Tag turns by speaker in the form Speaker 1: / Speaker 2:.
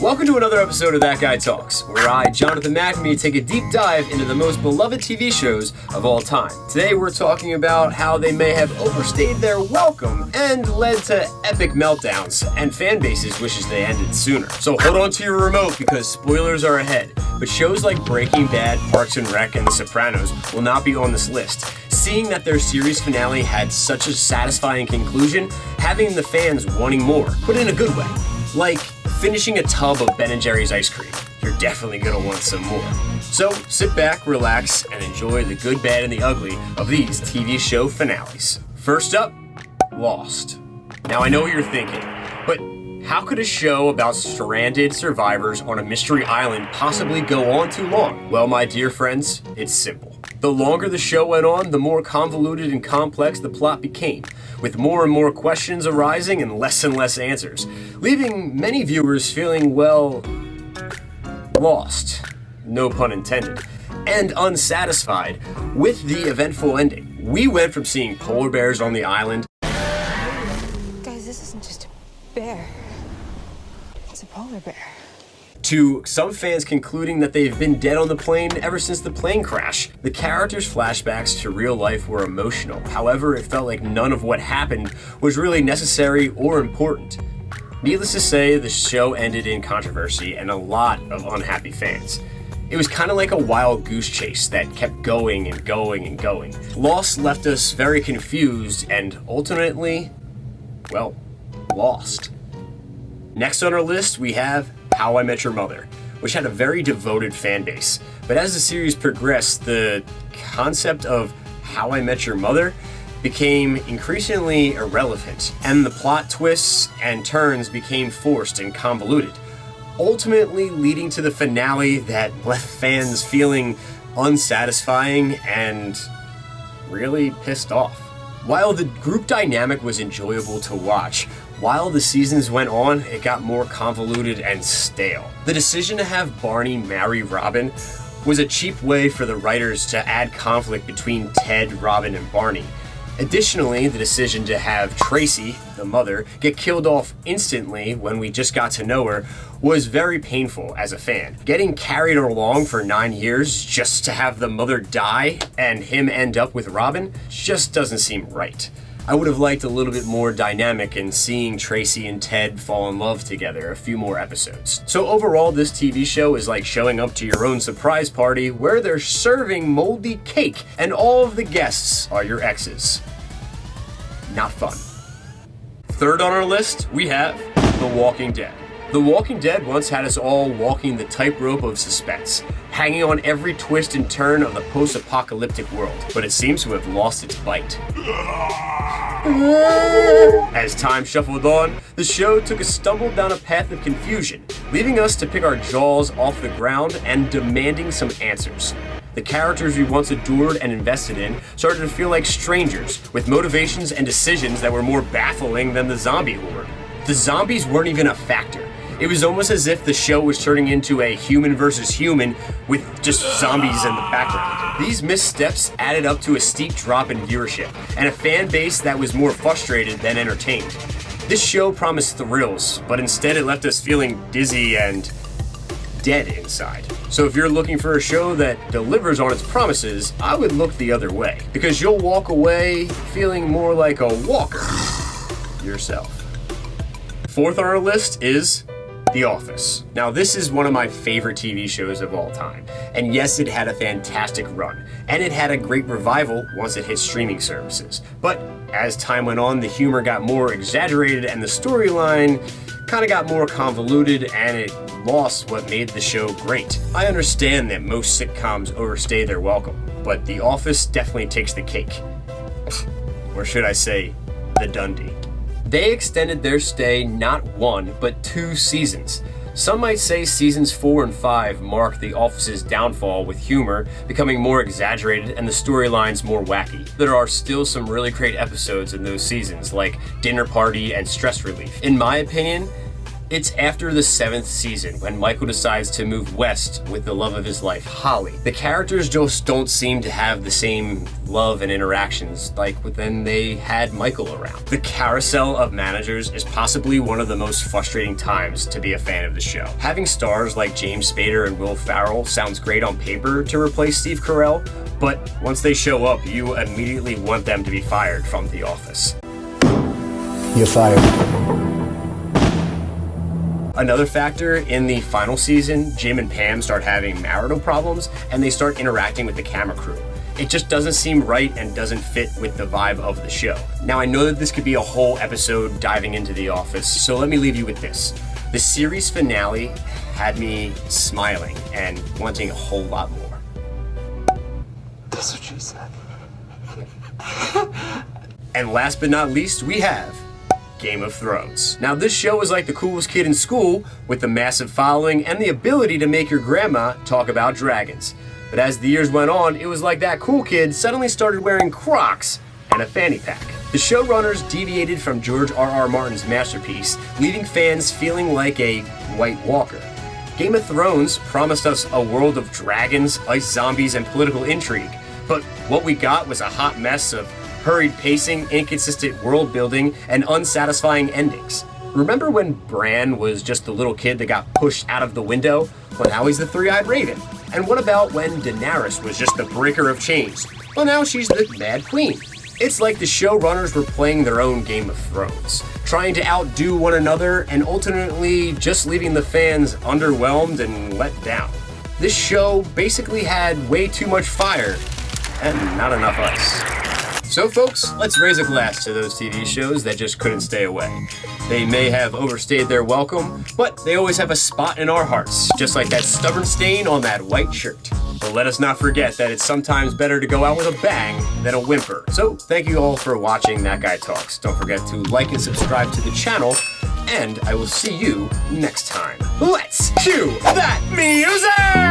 Speaker 1: Welcome to another episode of That Guy Talks, where I, Jonathan McNamee, take a deep dive into the most beloved TV shows of all time. Today we're talking about how they may have overstayed their welcome and led to epic meltdowns, and fan bases wishes they ended sooner. So hold on to your remote because spoilers are ahead. But shows like Breaking Bad, Parks and Rec, and The Sopranos will not be on this list. Seeing that their series finale had such a satisfying conclusion, having the fans wanting more, but in a good way. Like finishing a tub of Ben & Jerry's ice cream. You're definitely gonna want some more. So sit back, relax, and enjoy the good, bad, and the ugly of these TV show finales. First up, Lost. Now I know what you're thinking, but how could a show about stranded survivors on a mystery island possibly go on too long? Well, my dear friends, it's simple. The longer the show went on, the more convoluted and complex the plot became, with more and more questions arising and less answers, leaving many viewers feeling, well, lost, no pun intended, and unsatisfied with the eventful ending. We went from seeing polar bears on the island.
Speaker 2: Guys, this isn't just a bear. It's a polar bear.
Speaker 1: To some fans concluding that they've been dead on the plane ever since the plane crash. The characters' flashbacks to real life were emotional. However, it felt like none of what happened was really necessary or important. Needless to say, the show ended in controversy and a lot of unhappy fans. It was kind of like a wild goose chase that kept going and going and going. Lost left us very confused and ultimately, well, lost. Next on our list, we have How I Met Your Mother, which had a very devoted fan base. But as the series progressed, the concept of How I Met Your Mother became increasingly irrelevant, and the plot twists and turns became forced and convoluted, ultimately leading to the finale that left fans feeling unsatisfying and really pissed off. While the group dynamic was enjoyable to watch, while the seasons went on, it got more convoluted and stale. The decision to have Barney marry Robin was a cheap way for the writers to add conflict between Ted, Robin, and Barney. Additionally, the decision to have Tracy, the mother, get killed off instantly when we just got to know her was very painful as a fan. Getting carried along for 9 years just to have the mother die and him end up with Robin just doesn't seem right. I would have liked a little bit more dynamic in seeing Tracy and Ted fall in love together a few more episodes. So overall, this TV show is like showing up to your own surprise party where they're serving moldy cake and all of the guests are your exes. Not fun. Third on our list, we have The Walking Dead. The Walking Dead once had us all walking the tightrope of suspense, hanging on every twist and turn of the post-apocalyptic world, but it seems to have lost its bite. As time shuffled on, the show took a stumble down a path of confusion, leaving us to pick our jaws off the ground and demanding some answers. The characters we once adored and invested in started to feel like strangers, with motivations and decisions that were more baffling than the zombie horde. The zombies weren't even a factor. It was almost as if the show was turning into a human versus human with just zombies in the background. These missteps added up to a steep drop in viewership and a fan base that was more frustrated than entertained. This show promised thrills, but instead it left us feeling dizzy and dead inside. So if you're looking for a show that delivers on its promises, I would look the other way, because you'll walk away feeling more like a walker yourself. Fourth on our list is The Office. Now, this is one of my favorite TV shows of all time. And yes, it had a fantastic run. And it had a great revival once it hit streaming services. But as time went on, the humor got more exaggerated and the storyline kind of got more convoluted and it lost what made the show great. I understand that most sitcoms overstay their welcome, but The Office definitely takes the cake. Or should I say, the Dundee. They extended their stay not 1, but 2 seasons. Some might say seasons 4 and 5 marked The Office's downfall, with humor becoming more exaggerated and the storylines more wacky. There are still some really great episodes in those seasons, like Dinner Party and Stress Relief. In my opinion, It's after the 7th season when Michael decides to move west with the love of his life, Holly. The characters just don't seem to have the same love and interactions like when they had Michael around. The carousel of managers is possibly one of the most frustrating times to be a fan of the show. Having stars like James Spader and Will Ferrell sounds great on paper to replace Steve Carell, but once they show up, you immediately want them to be fired from The Office.
Speaker 3: You're fired.
Speaker 1: Another factor, in the final season, Jim and Pam start having marital problems and they start interacting with the camera crew. It just doesn't seem right and doesn't fit with the vibe of the show. Now, I know that this could be a whole episode diving into The Office, so let me leave you with this. The series finale had me smiling and wanting a whole lot more.
Speaker 3: That's what she said.
Speaker 1: And last but not least, we have Game of Thrones. Now, this show was like the coolest kid in school with the massive following and the ability to make your grandma talk about dragons. But as the years went on, it was like that cool kid suddenly started wearing Crocs and a fanny pack. The showrunners deviated from George R.R. Martin's masterpiece, leaving fans feeling like a White Walker. Game of Thrones promised us a world of dragons, ice zombies, and political intrigue, but what we got was a hot mess of hurried pacing, inconsistent world building, and unsatisfying endings. Remember when Bran was just the little kid that got pushed out of the window? Well, now he's the three-eyed raven. And what about when Daenerys was just the breaker of chains? Well, now she's the Mad Queen. It's like the showrunners were playing their own Game of Thrones, trying to outdo one another and ultimately just leaving the fans underwhelmed and let down. This show basically had way too much fire and not enough ice. So folks, let's raise a glass to those TV shows that just couldn't stay away. They may have overstayed their welcome, but they always have a spot in our hearts, just like that stubborn stain on that white shirt. But let us not forget that it's sometimes better to go out with a bang than a whimper. So thank you all for watching That Guy Talks. Don't forget to like and subscribe to the channel, and I will see you next time. Let's cue that music!